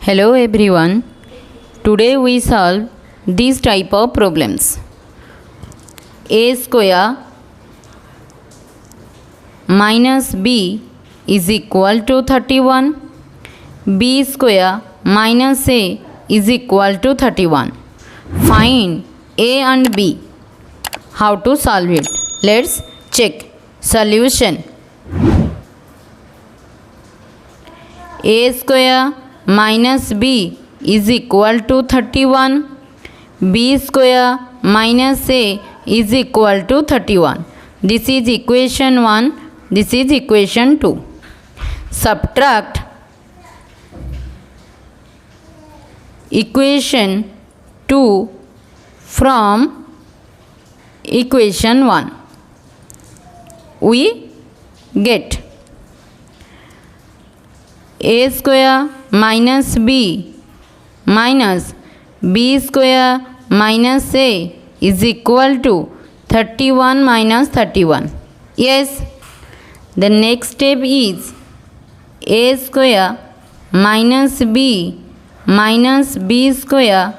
Hello everyone. Today we solve these type of problems. A square minus b is equal to 31. B square minus a is equal to 31. Find a and b. How to solve it? Let's check. Solution. A square minus b is equal to 31. B square minus a is equal to 31. This is equation 1. This is equation 2. Subtract equation 2 from equation 1. We get a square minus b minus b square minus a is equal to 31 minus 31. Yes, the next step is a square minus b square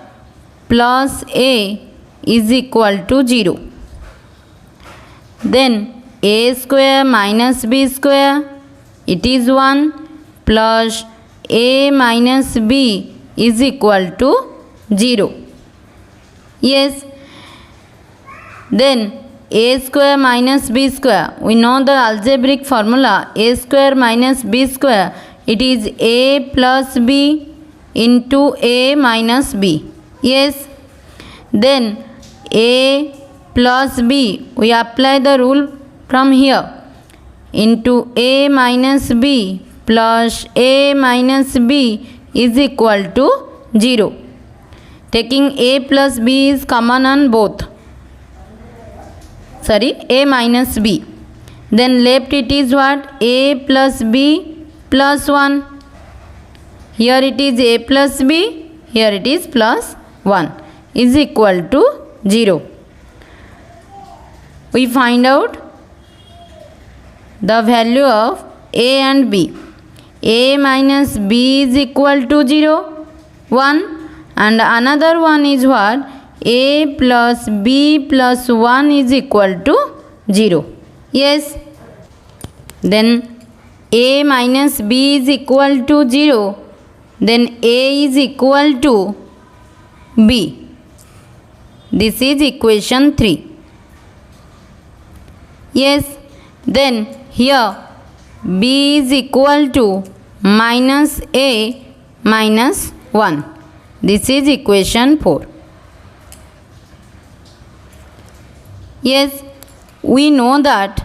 plus a is equal to 0. Then a square minus b square, it is 1, plus a minus b is equal to 0. Yes. Then a square minus b square, we know the algebraic formula. A square minus b square, it is a plus b into a minus b. Yes. Then a plus b, we apply the rule from here, into a minus b plus a minus b is equal to 0. Taking a plus b is common on both. A minus b. Then left it is what? A plus b plus 1. Here it is a plus b. Here it is plus 1 is equal to 0. We find out the value of a and b. A minus b is equal to 0, 1, and another one is what? A plus b plus 1 is equal to 0. Yes. Then a minus b is equal to 0. Then a is equal to b. This is equation 3. Yes. Then here b is equal to minus a minus 1. This is equation 4. Yes, we know that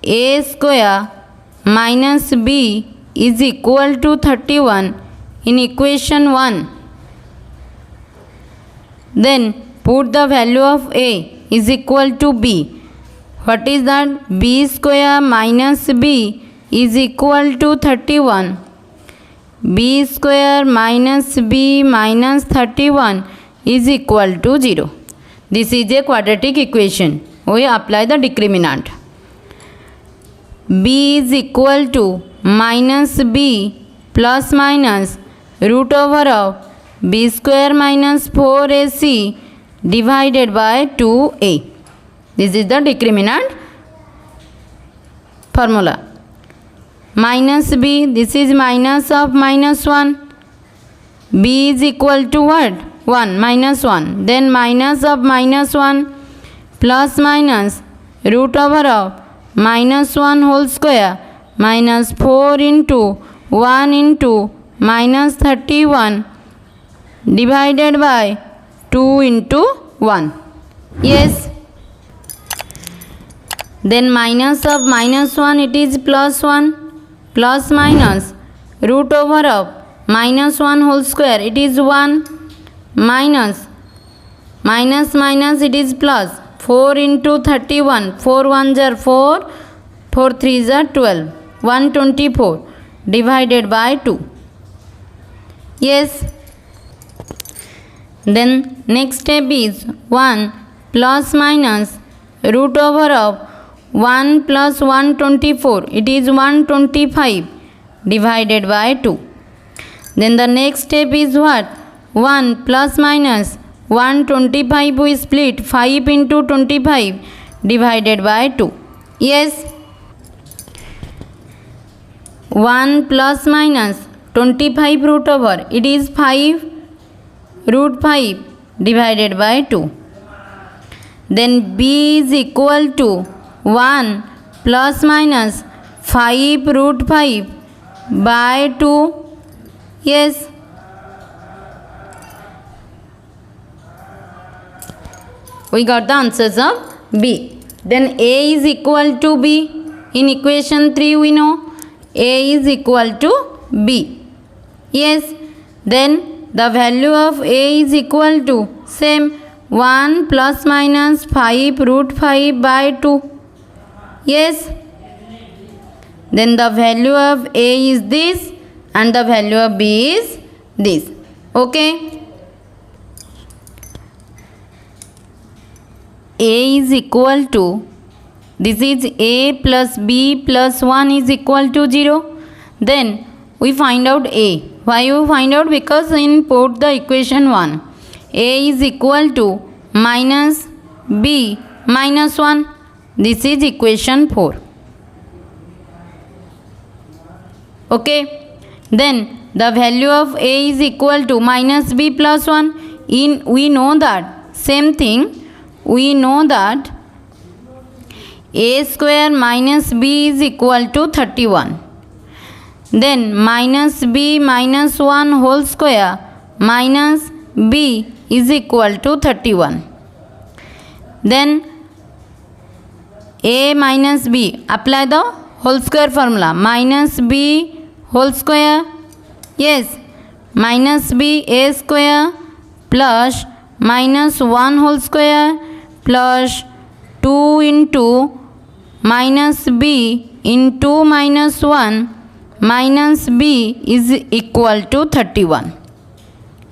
a square minus b is equal to 31 in equation 1. Then put the value of a is equal to b. What is that? B square minus b is equal to 31. B square minus b minus 31 is equal to 0. This is a quadratic equation. We apply the discriminant. B is equal to minus b plus minus root over of b square minus 4ac divided by 2a. This is the discriminant formula. Minus b, this is minus of minus 1. B is equal to what? 1, minus 1. Then minus of minus 1 plus minus root over of minus 1 whole square minus 4 into 1 into minus 31 divided by 2 into 1. Yes. Then minus of minus 1, it is plus 1, plus minus root over of minus 1 whole square, it is 1, minus it is plus 4 into 31, 4 1s are 4, 4 3s are 12, 124 divided by 2. Yes. Then next step is 1 plus minus root over of 1 plus 124, it is 125 divided by 2. Then the next step is what? 1 plus minus 125 we split 5 into 25 divided by 2. Yes. 1 plus minus 25 root over, it is 5 root 5 divided by 2. Then b is equal to 1 plus minus 5 root 5 by 2. Yes. We got the answers of b. Then a is equal to b. In equation 3 we know a is equal to b. Yes. Then the value of a is equal to same 1 plus minus 5 root 5 by 2. Yes. Then the value of a is this and the value of b is this. Okay. A is equal to, this is a plus b plus 1 is equal to 0. Then we find out a. Why we find out? Because in put the equation 1. A is equal to minus b minus 1. This is equation 4. Okay. Then the value of a is equal to minus b plus 1. We know that same thing. We know that a square minus b is equal to 31. Then minus b minus 1 whole square minus b is equal to 31. Then a minus b, apply the whole square formula, minus b whole square, yes, minus b a square plus minus 1 whole square plus 2 into minus b into minus 1 minus b is equal to 31.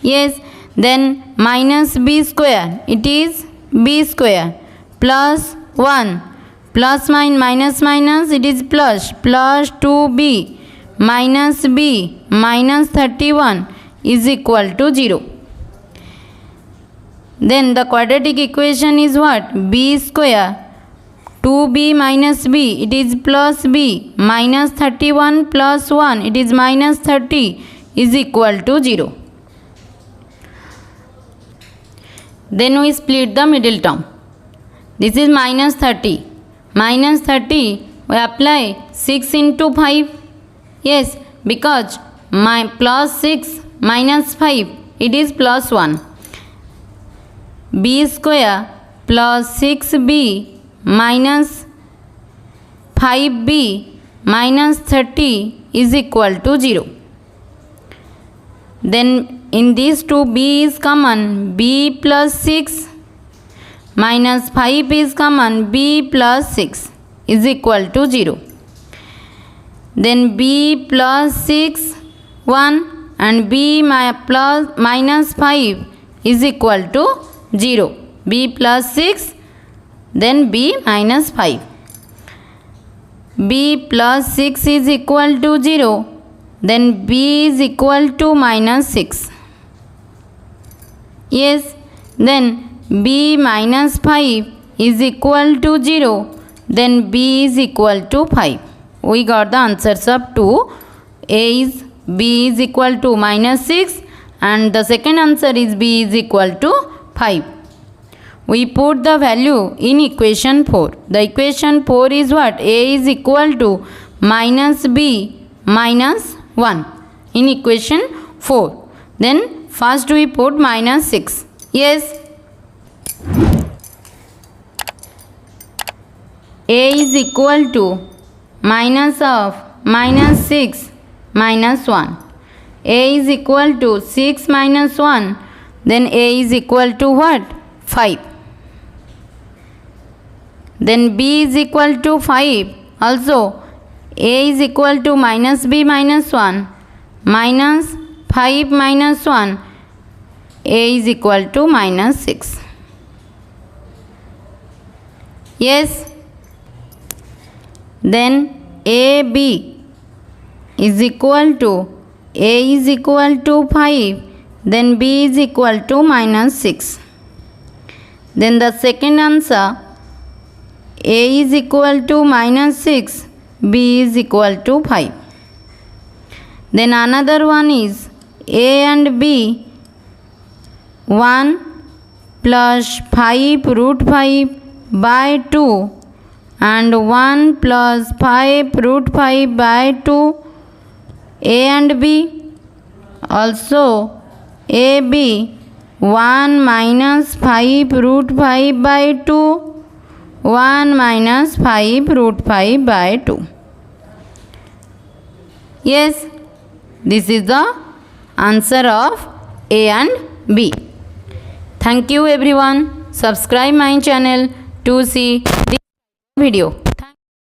Yes, then minus b square, it is b square plus 1 plus minus minus, it is plus 2b minus b minus 31 is equal to 0. Then the quadratic equation is what? B square 2b minus b, it is plus b minus 31 plus 1, it is minus 30 is equal to 0. Then we split the middle term. This is minus 30. Minus 30 we apply 6 into 5. Yes, because my plus 6 minus 5, it is plus 1. B square plus 6b minus 5b minus 30 is equal to 0. Then in these two b is common, b plus 6 minus 5 is common, b plus 6 is equal to 0. Then b plus 6 1 and b plus minus 5 is equal to 0. B plus 6, then b minus 5. B plus 6 is equal to 0, then b is equal to minus 6. Yes, then b minus 5 is equal to 0, then b is equal to 5. We got the answers of 2. A is b is equal to minus 6 and the second answer is b is equal to 5. We put the value in equation 4. The equation 4 is what? A is equal to minus b minus 1 in equation 4. Then first we put minus 6. Yes. A is equal to minus of minus 6 minus 1. A is equal to 6 minus 1. Then A is equal to what? 5. Then B is equal to 5. Also A is equal to minus B minus 1 minus 5 minus 1. A is equal to minus 6. Yes. then AB is equal to, A is equal to 5, then B is equal to minus 6. Then the second answer, A is equal to minus 6, B is equal to 5. Then another one is A and B, 1 plus 5 root 5 by 2 and 1 plus 5 root 5 by 2, A and B. Also AB, 1 minus 5 root 5 by 2, 1 minus 5 root 5 by 2. Yes, this is the answer of A and B. Thank you everyone. Subscribe my channel to see this video.